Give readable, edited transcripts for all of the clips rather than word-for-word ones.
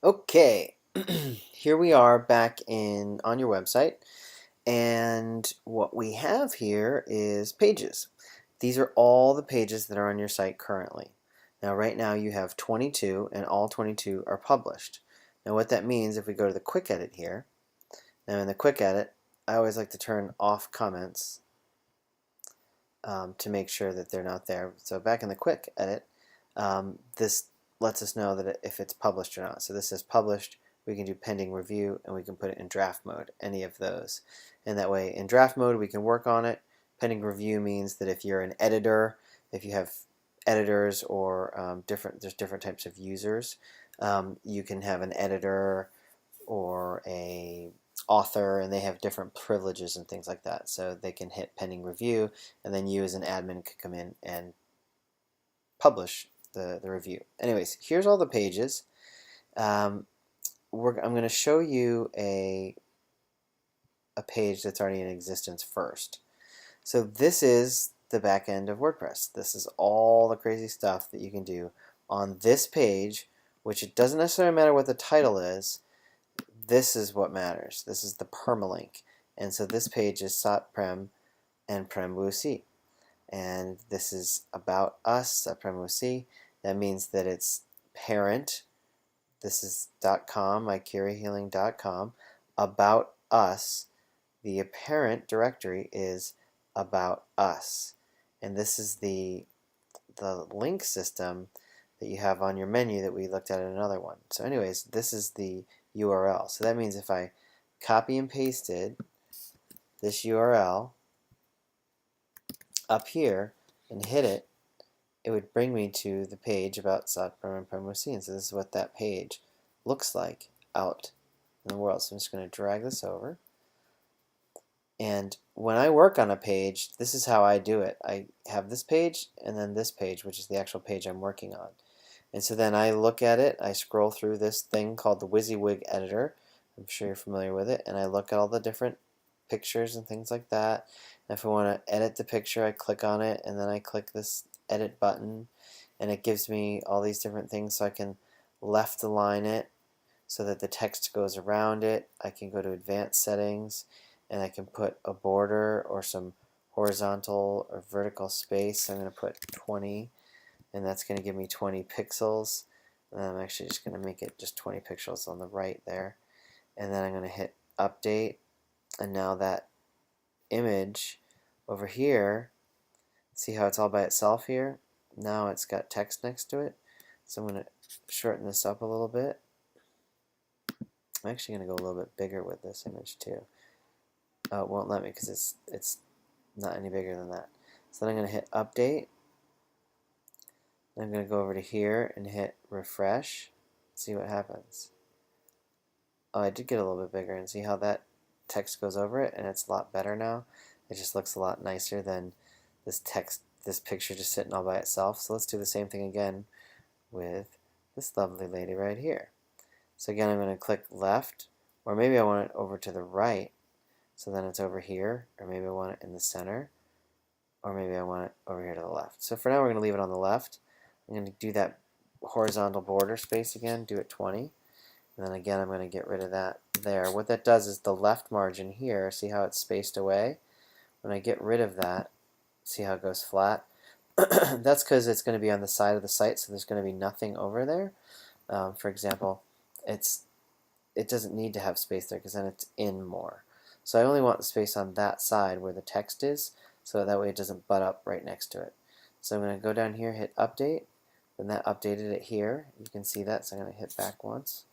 Okay, here we are back on your website, and what we have here is pages. These are all the pages that are on your site currently. Now, right now you have 22, and all 22 are published. Now, what that means, if we go to the quick edit here, now in the quick edit, I always like to turn off comments to make sure that they're not there. So back in the quick edit, this lets us know that if it's published or not. So this is published. We can do pending review, and we can put it in draft mode, any of those. And that way, in draft mode, we can work on it. Pending review means that if you're an editor, if you have editors or there's different types of users, you can have an editor or a author, and they have different privileges and things like that. So they can hit pending review, and then you as an admin could come in and publish the review. Anyways, here's all the pages. I'm going to show you a page that's already in existence first. So this is the back end of WordPress. This is all the crazy stuff that you can do on this page, which it doesn't necessarily matter what the title is. This is what matters. This is the permalink. And so this page is Satprem and Prem and this is about us, Satprem Wusi. That means that it's parent. This is .com, mycuriahealing.com. About us. The parent directory is about us. And this is the link system that you have on your menu that we looked at in another one. So anyways, this is the URL. So that means if I copy and pasted this URL up here and hit it, it would bring me to the page about Satprem and Prem-Wusi. And so this is what that page looks like out in the world. So I'm just going to drag this over. And when I work on a page, this is how I do it. I have this page and then this page, which is the actual page I'm working on. And so then I look at it, I scroll through this thing called the WYSIWYG editor. I'm sure you're familiar with it. And I look at all the different pictures and things like that. And if I want to edit the picture, I click on it, and then I click this edit button, and it gives me all these different things. So I can left align it so that the text goes around it. I can go to advanced settings, and I can put a border or some horizontal or vertical space. I'm going to put 20, and that's going to give me 20 pixels. And I'm actually just going to make it just 20 pixels on the right there. And then I'm going to hit update, and now that image over here, see how it's all by itself here? Now it's got text next to it. So I'm going to shorten this up a little bit. I'm actually going to go a little bit bigger with this image too. Oh, it won't let me because it's not any bigger than that. So then I'm going to hit update. I'm going to go over to here and hit refresh. See what happens. Oh, I did get a little bit bigger, and see how that text goes over it, and it's a lot better now. It just looks a lot nicer than this text, this picture just sitting all by itself. So let's do the same thing again with this lovely lady right here. So again, I'm going to click left, or maybe I want it over to the right, so then it's over here, or maybe I want it in the center, or maybe I want it over here to the left. So for now, we're going to leave it on the left. I'm going to do that horizontal border space again, do it 20. And then again, I'm going to get rid of that there. What that does is the left margin here, see how it's spaced away? When I get rid of that, see how it goes flat? That's because it's going to be on the side of the site, so there's going to be nothing over there. For example, it doesn't need to have space there because then it's in more. So I only want the space on that side where the text is, so that way it doesn't butt up right next to it. So I'm going to go down here, hit update, and that updated it here. You can see that, so I'm going to hit back once.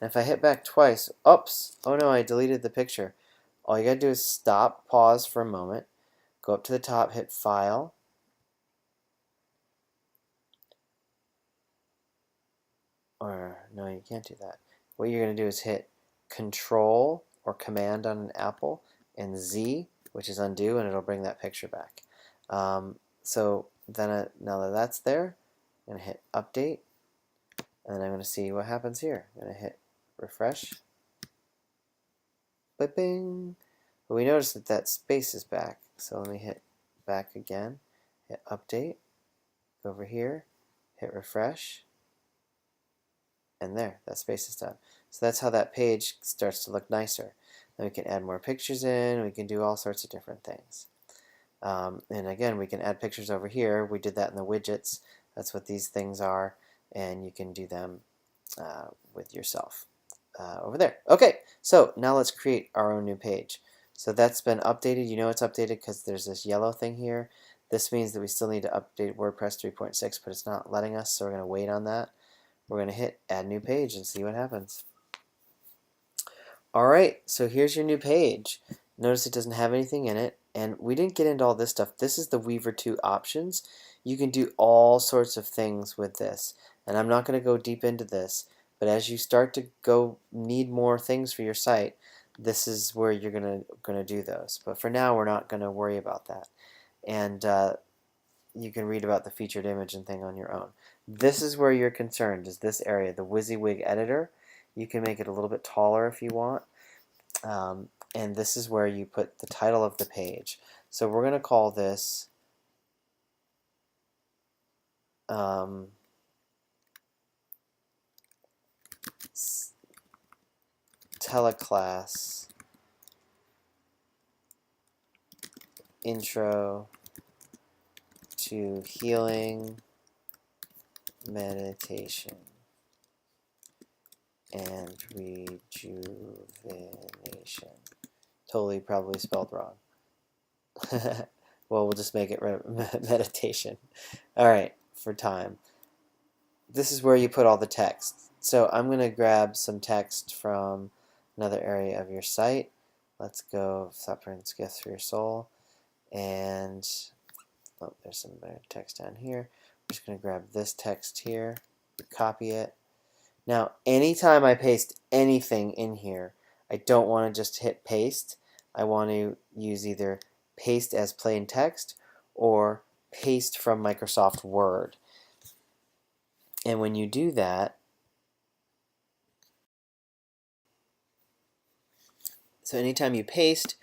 And if I hit back twice, oops, oh no, I deleted the picture. All you gotta do is stop, pause for a moment, go up to the top, hit File, or no, you can't do that. What you're gonna do is hit Control or Command on an Apple and Z, which is undo, and it'll bring that picture back. So then now that that's there, I'm gonna hit Update, and then I'm gonna see what happens here. I'm gonna hit Refresh. Bing. But we notice that that space is back. So let me hit back again, hit update, go over here, hit refresh, And there, that space is done. So that's how that page starts to look nicer. Then we can add more pictures in, we can do all sorts of different things. And again, we can add pictures over here. We did that in the widgets. That's what these things are, and you can do them with yourself over there. Okay, so now let's create our own new page. So that's been updated. You know it's updated because there's this yellow thing here. This means that we still need to update WordPress 3.6, but it's not letting us, so we're going to wait on that. We're going to hit Add New Page and see what happens. Alright, so here's your new page. Notice it doesn't have anything in it, and we didn't get into all this stuff. This is the Weaver 2 options. You can do all sorts of things with this, and I'm not going to go deep into this, but as you start to need more things for your site, this is where you're going to do those. But for now, we're not going to worry about that. And you can read about the featured image and thing on your own. This is where you're concerned, is this area, the WYSIWYG editor. You can make it a little bit taller if you want. And this is where you put the title of the page. So we're going to call this Teleclass Intro to Healing, Meditation, and Rejuvenation. Totally probably spelled wrong. Well, we'll just make it meditation. Alright, for time. This is where you put all the text. So I'm going to grab some text from another area of your site. Let's go Sufferance Gifts for Your Soul. And oh, there's some better text down here. I'm just going to grab this text here, copy it. Now, anytime I paste anything in here, I don't want to just hit paste. I want to use either paste as plain text or paste from Microsoft Word. And when you do that, so anytime you paste,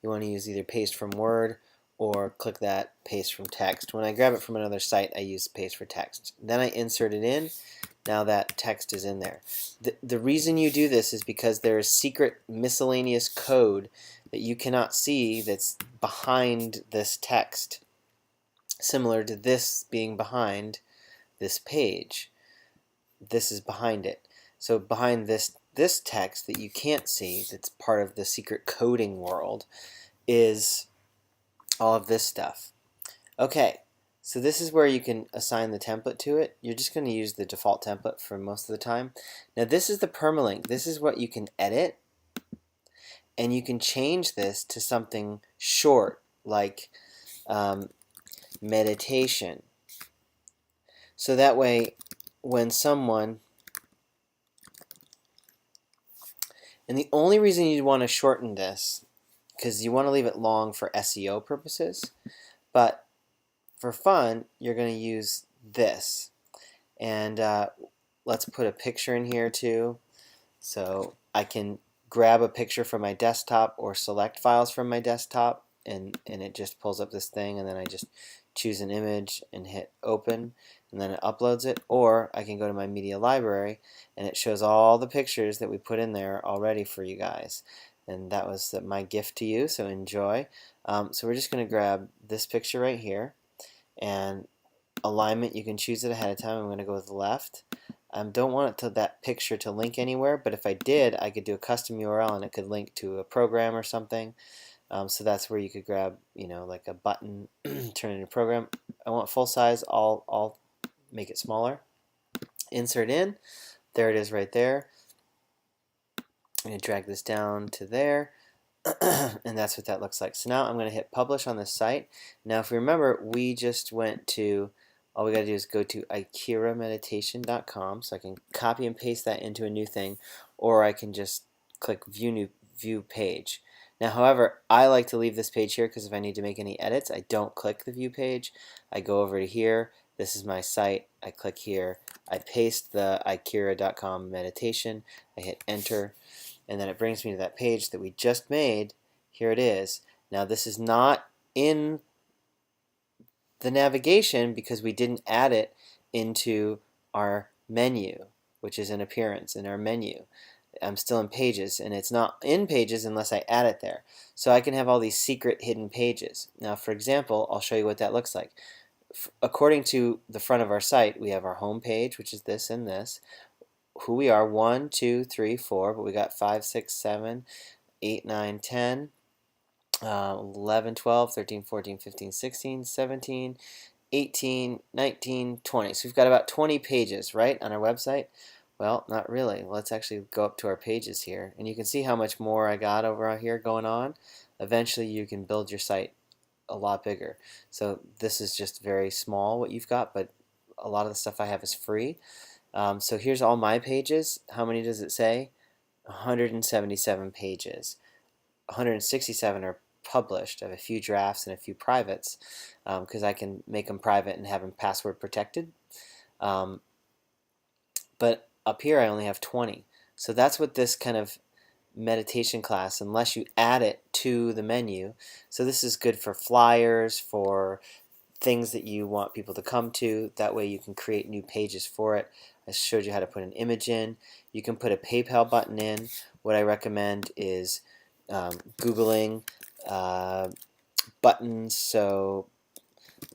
you want to use either paste from Word or click that paste from text. When I grab it from another site, I use paste for text. Then I insert it in. Now that text is in there. The reason you do this is because there is secret miscellaneous code that you cannot see that's behind this text, similar to this being behind this page. This is behind it. So behind this text that you can't see, that's part of the secret coding world, is all of this stuff. Okay, so this is where you can assign the template to it. You're just going to use the default template for most of the time. Now this is the permalink. This is what you can edit, and you can change this to something short like meditation. So that way when someone, and the only reason you want to shorten this, because you want to leave it long for SEO purposes, but for fun, you're going to use this. And let's put a picture in here too. So I can grab a picture from my desktop or select files from my desktop, and it just pulls up this thing, and then I just choose an image and hit open, and then it uploads it. Or I can go to my media library, and it shows all the pictures that we put in there already for you guys. And that was my gift to you, so enjoy. So we're just going to grab this picture right here, and alignment, you can choose it ahead of time. I'm going to go with left. Don't want it to that picture to link anywhere, but if I did, I could do a custom URL and it could link to a program or something. So that's where you could grab, like a button, turn it into a program. I want full size. I'll make it smaller. Insert in. There it is right there. I'm going to drag this down to there. And that's what that looks like. So now I'm going to hit publish on this site. Now if you remember, we just went to, all we got to do is go to ikirameditation.com. So I can copy and paste that into a new thing, or I can just click view page. Now however, I like to leave this page here because if I need to make any edits, I don't click the view page. I go over to here. This is my site. I click here. I paste the ikira.com meditation. I hit enter. And then it brings me to that page that we just made. Here it is. Now this is not in the navigation because we didn't add it into our menu. which is in Appearance in our menu. I'm still in Pages, and it's not in Pages unless I add it there. So I can have all these secret hidden pages. Now, for example, I'll show you what that looks like. According to the front of our site, we have our home page, which is this and this. Who we are, 1, 2, 3, 4, but we got 5, 6, 7, 8, 9, 10, 11, 12, 13, 14, 15, 16, 17, 18, 19, 20. So we've got about 20 pages, right, on our website? Well, not really. Let's actually go up to our pages here, and you can see how much more I got over here going on. Eventually, you can build your site a lot bigger. So this is just very small what you've got, but a lot of the stuff I have is free. So here's all my pages. How many does it say? 177 pages. 167 are published. I have a few drafts and a few privates because I can make them private and have them password protected. But up here I only have 20. So that's what this kind of meditation class, unless you add it to the menu. So this is good for flyers, for things that you want people to come to. That way you can create new pages for it. I showed you how to put an image in. You can put a PayPal button in. What I recommend is Googling buttons, so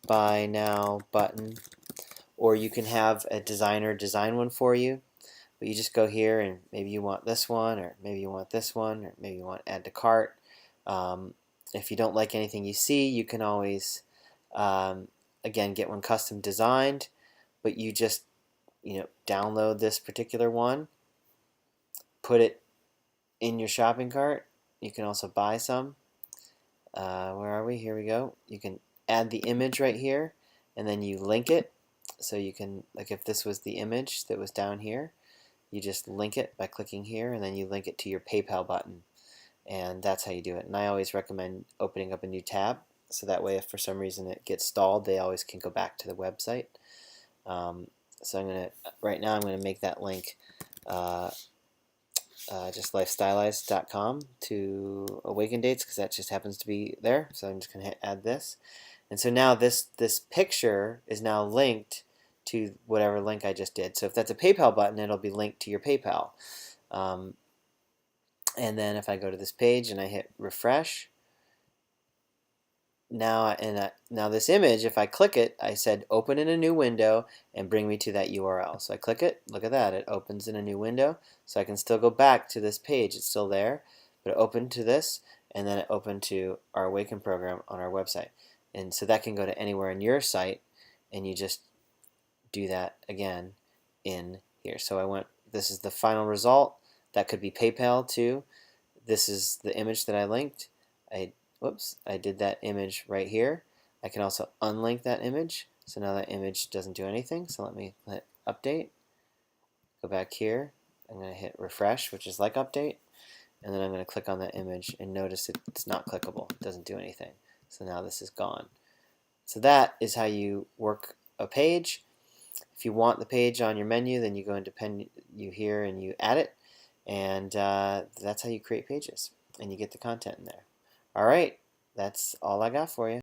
buy now button, or you can have a designer design one for you. But you just go here and maybe you want this one, or maybe you want this one, or maybe you want add to cart. If you don't like anything you see, you can always again get one custom designed, but you just download this particular one, put it in your shopping cart. You can also buy some. Where are we? Here we go. You can add the image right here, and then you link it. So you can, like if this was the image that was down here, you just link it by clicking here, and then you link it to your PayPal button. And that's how you do it. And I always recommend opening up a new tab, so that way if for some reason it gets stalled, they always can go back to the website. So right now I'm going to make that link just lifestylized.com to Awaken Dates, because that just happens to be there. So I'm just going to add this. And so now this picture is now linked to whatever link I just did. So if that's a PayPal button, it'll be linked to your PayPal. And then if I go to this page and I hit refresh, now this image, if I click it, I said open in a new window and bring me to that URL. So I click it, look at that, it opens in a new window. So I can still go back to this page, it's still there, but it opened to this, and then it opened to our Awaken program on our website. And so that can go to anywhere in your site, and you just do that again in here. So this is the final result. That could be PayPal too. This is the image that I linked. I did that image right here. I can also unlink that image. So now that image doesn't do anything. So let me hit update. Go back here. I'm going to hit refresh, which is like update. And then I'm going to click on that image and notice it's not clickable. It doesn't do anything. So now this is gone. So that is how you work a page. If you want the page on your menu, then you go into menu here and you add it. And that's how you create pages. And you get the content in there. All right, that's all I got for you.